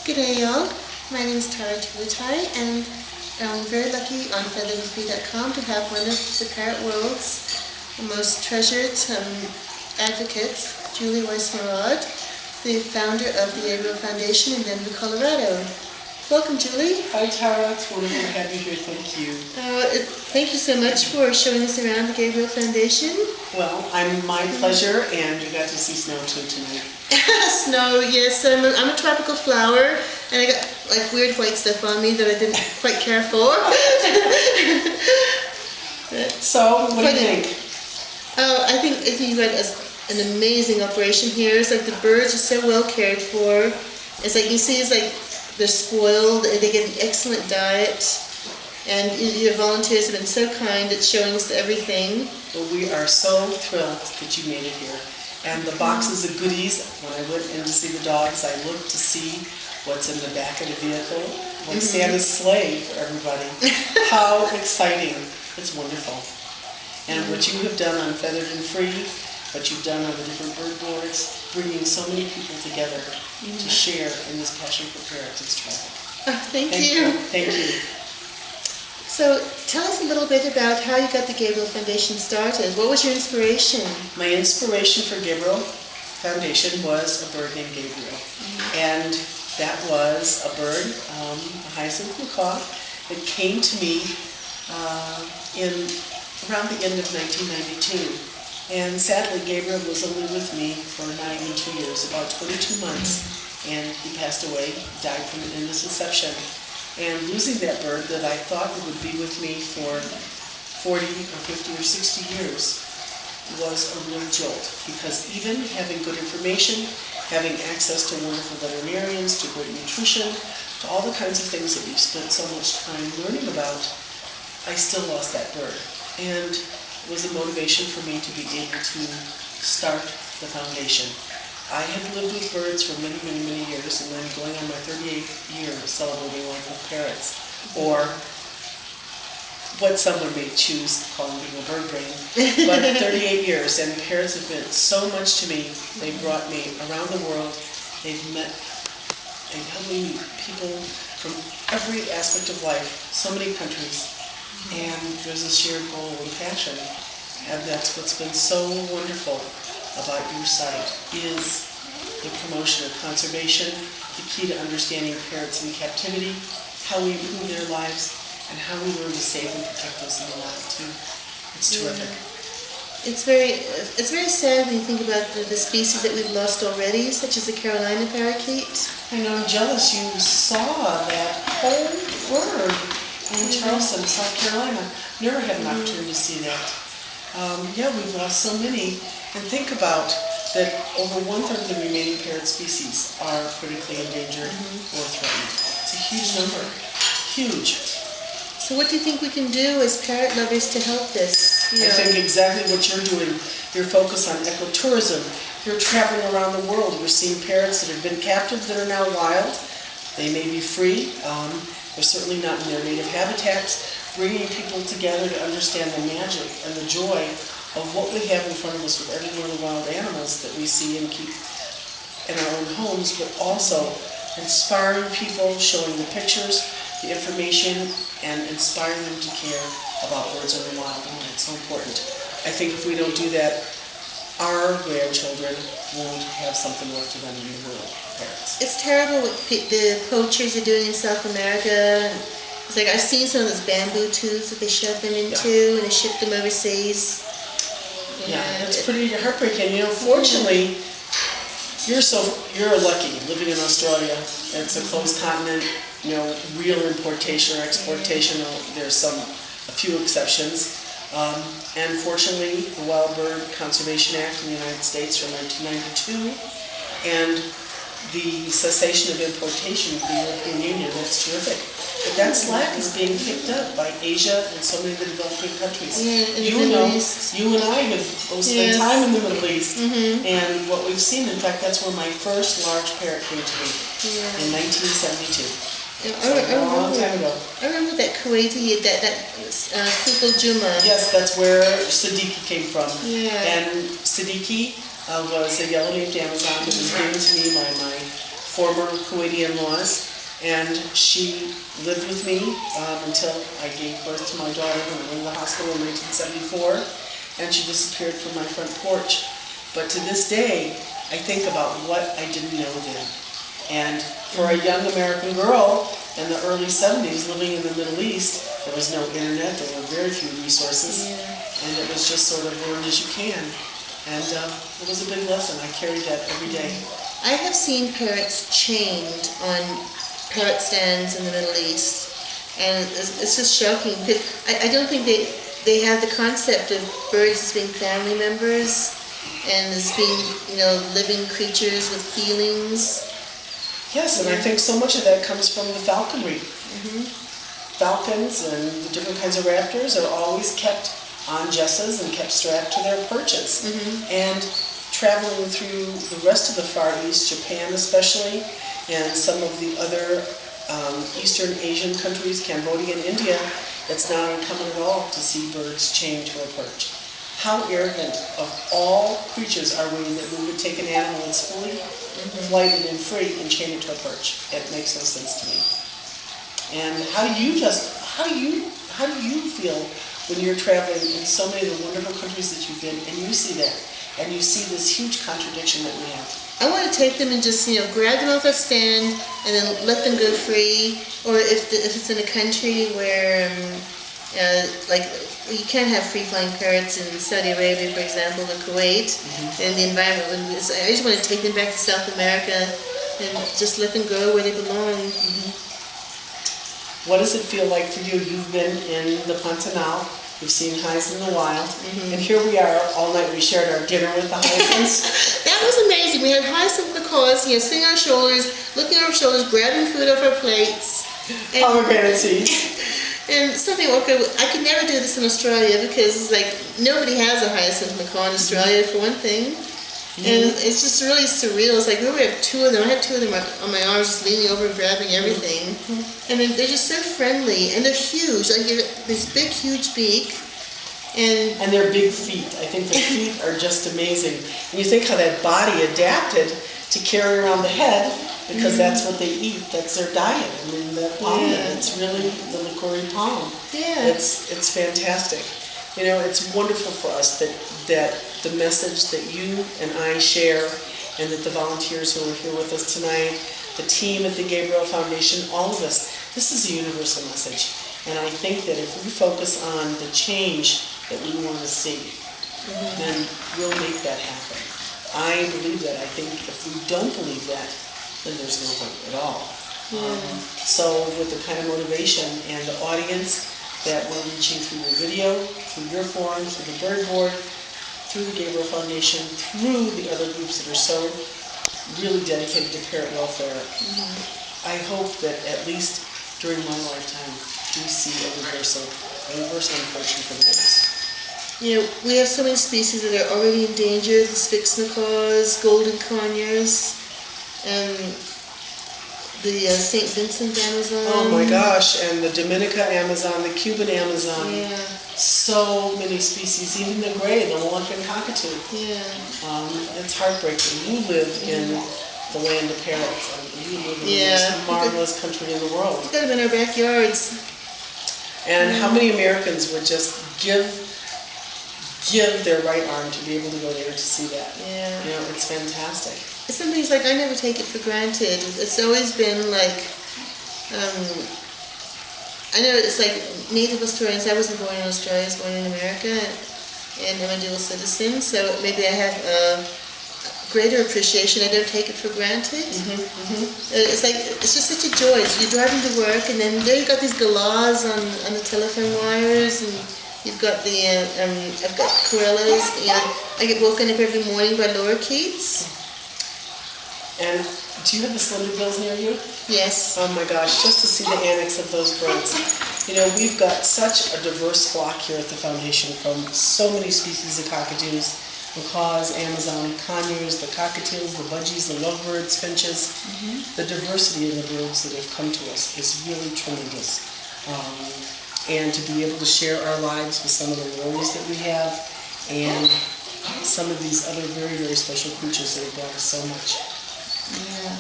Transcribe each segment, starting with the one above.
G'day y'all, my name is Tara Tuatai, and I'm very lucky on featherandfree.com to have one of the parrot world's most treasured advocates, Julie Weiss Murad, the founder of the Gabriel Foundation in Denver, Colorado. Welcome, Julie. Hi, Tara. It's wonderful to have you here. Thank you. Thank you so much for showing us around the Gabriel Foundation. Well, my pleasure, and you got to see snow too tonight. Snow, yes. I'm a tropical flower, and I got like weird white stuff on me that I didn't quite care for. So, what do you think? I think you got an amazing operation here. It's like the birds are so well cared for. It's like you see, it's like they're spoiled. They get an excellent diet, and your volunteers have been so kind at showing us everything. Well, we are so thrilled that you made it here. And the boxes of goodies, when I went in to see the dogs, I looked to see what's in the back of the vehicle, like Santa's sleigh for everybody. How exciting. It's wonderful. And what you have done on Feathered and Free, what you've done on the different bird boards, bringing so many people together to share in this passion for parrots, is terrific. Thank you. Thank you. So tell us a little bit about how you got the Gabriel Foundation started. What was your inspiration? My inspiration for Gabriel Foundation was a bird named Gabriel. And that was a bird, a hyacinth macaw, that came to me around the end of 1992. And sadly, Gabriel was only with me for not even 2 years, about 22 months. And he passed away, died from an illness inception. And losing that bird that I thought would be with me for 40 or 50 or 60 years was a real jolt, because even having good information, having access to wonderful veterinarians, to great nutrition, to all the kinds of things that we've spent so much time learning about, I still lost that bird. And it was a motivation for me to be able to start the foundation. I had lived with birds for many, many, many years, and then going on my 38th year celebrating life with parrots, or what someone may choose calling being a bird brain, but 38 years, and parrots have meant so much to me. They've brought me around the world. They've helped me meet people from every aspect of life, so many countries, and there's a shared goal and passion, and that's what's been so wonderful about your site, is the promotion of conservation, the key to understanding parrots in captivity, how we improve their lives, and how we learn to save and protect those in the wild too. It's terrific. It's very sad when you think about the species that we've lost already, such as the Carolina parakeet. I know, I'm jealous you saw that whole bird in Charleston, South Carolina. Never had an opportunity to see that. Yeah, we've lost so many. And think about that over 1/3 of the remaining parrot species are critically endangered or threatened. It's a huge number. Huge. So what do you think we can do as parrot lovers to help this? I think exactly what you're doing. Your focus on ecotourism. You're traveling around the world. We're seeing parrots that have been captive that are now wild. They may be free. They're certainly not in their native habitats. Bringing people together to understand the magic and the joy of what we have in front of us with every one of the wild animals that we see and keep in our own homes, but also inspiring people, showing the pictures, the information, and inspiring them to care about birds in the wild, and it's so important. I think if we don't do that, our grandchildren won't have something left for them in the world, parrots. It's terrible what the poachers are doing in South America. It's like I've seen some of those bamboo tubes that they shove them into, and they ship them overseas. Yeah, it's pretty heartbreaking. You know, fortunately, you're lucky living in Australia. It's a closed continent. You know, real importation or exportation. There's a few exceptions. And fortunately, the Wild Bird Conservation Act in the United States from 1992, and the cessation of importation of the European Union. That's terrific. But that slack is being picked up by Asia and so many of the developing countries. Yeah, you and I have both spent time in the Middle East, and what we've seen, in fact, that's where my first large parrot came to me in 1972. A long time ago. I remember that Kuwaiti, that Kukul Juma. Yes, that's where Siddiqui came from. Yeah. And Siddiqui was a yellow-naped Amazon that was given to me by my former Kuwaiti in-laws, and she lived with me until I gave birth to my daughter when I went to the hospital in 1974, and she disappeared from my front porch. But to this day, I think about what I didn't know then. And for a young American girl in the early 70s living in the Middle East, there was no internet, there were very few resources, and it was just sort of learn as you can. And it was a big lesson. I carried that every day. I have seen parrots chained on parrot stands in the Middle East, and it's just shocking because I don't think they have the concept of birds as being family members and as being, you know, living creatures with feelings. Yes, and I think so much of that comes from the falconry. Falcons and the different kinds of raptors are always kept on jesses and kept strapped to their perches. And traveling through the rest of the Far East, Japan especially, and some of the other Eastern Asian countries, Cambodia and India, it's not uncommon at all to see birds chained to a perch. How arrogant of all creatures are we that we would take an animal that's fully flighted and free and chain it to a perch? It makes no sense to me. And how do you feel when you're traveling in so many of the wonderful countries that you've been, and you see that, and you see this huge contradiction that we have? I want to take them and just, you know, grab them off a stand and then let them go free. Or if it's in a country where, like, you can't have free-flying parrots in Saudi Arabia, for example, or Kuwait, and the environment. I just want to take them back to South America and just let them go where they belong. What does it feel like for you? You've been in the Pantanal, you've seen highs in the wild, and here we are all night. We shared our dinner with the hyacinths. That was amazing. We had hyacinth macaws, you know, sitting on our shoulders, looking at our shoulders, grabbing food off our plates. Pomegranate seeds. And something, okay, I could never do this in Australia because it's like nobody has a hyacinth macaw in Australia, for one thing. And it's just really surreal. It's like we have two of them. I had two of them on my arms, just leaning over and grabbing everything. And they're just so friendly, and they're huge. Like this big, huge beak. And their big feet. I think the feet are just amazing. And you think how that body adapted to carry around the head, because that's what they eat. That's their diet. I mean, that palm, it's really the Licori palm. Yeah. It's fantastic. You know, it's wonderful for us that the message that you and I share, and that the volunteers who are here with us tonight, the team at the Gabriel Foundation, all of us, this is a universal message. And I think that if we focus on the change that we want to see, then we'll make that happen. I believe that. I think if we don't believe that, then there's no hope at all. So with the kind of motivation and the audience that we're reaching through your video, through your forum, through the Bird Board, through the Gabriel Foundation, through the other groups that are so really dedicated to parrot welfare, I hope that at least during my lifetime we see a reversal unfortunately for the birds. You know, we have so many species that are already endangered: the sphinx macaws, golden conures, and the St. Vincent Amazon. Oh my gosh, and the Dominica Amazon, the Cuban Amazon. Yeah. So many species, even the gray, the Moluccan cockatoo. Yeah. It's heartbreaking. You live in the land of parrots, and you live in the most marvelous country in the world. We've got them in our backyards. And how many Americans would just give their right arm to be able to go there to see that? Yeah. You know, it's fantastic. It's something it's like I never take it for granted. It's always been like, I know it's like native Australians. I wasn't born in Australia, I was born in America, and I'm a dual citizen, so maybe I have a greater appreciation. I don't take it for granted. It's like, it's just such a joy. So you're driving to work, and then there you've got these galahs on the telephone wires, and you've got the, I've got corellas. You know, I get woken up every morning by lorikeets. And do you have the slender bills near you? Yes. Oh my gosh, just to see the annex of those birds. You know, we've got such a diverse flock here at the Foundation, from so many species of cockatoos, macaws, Amazon conures, the cockatiels, the budgies, the lovebirds, finches. The diversity of the birds that have come to us is really tremendous. And to be able to share our lives with some of the lilies that we have, and some of these other very, very special creatures that have brought us so much. Yeah.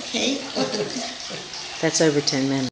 Okay. That's over 10 minutes.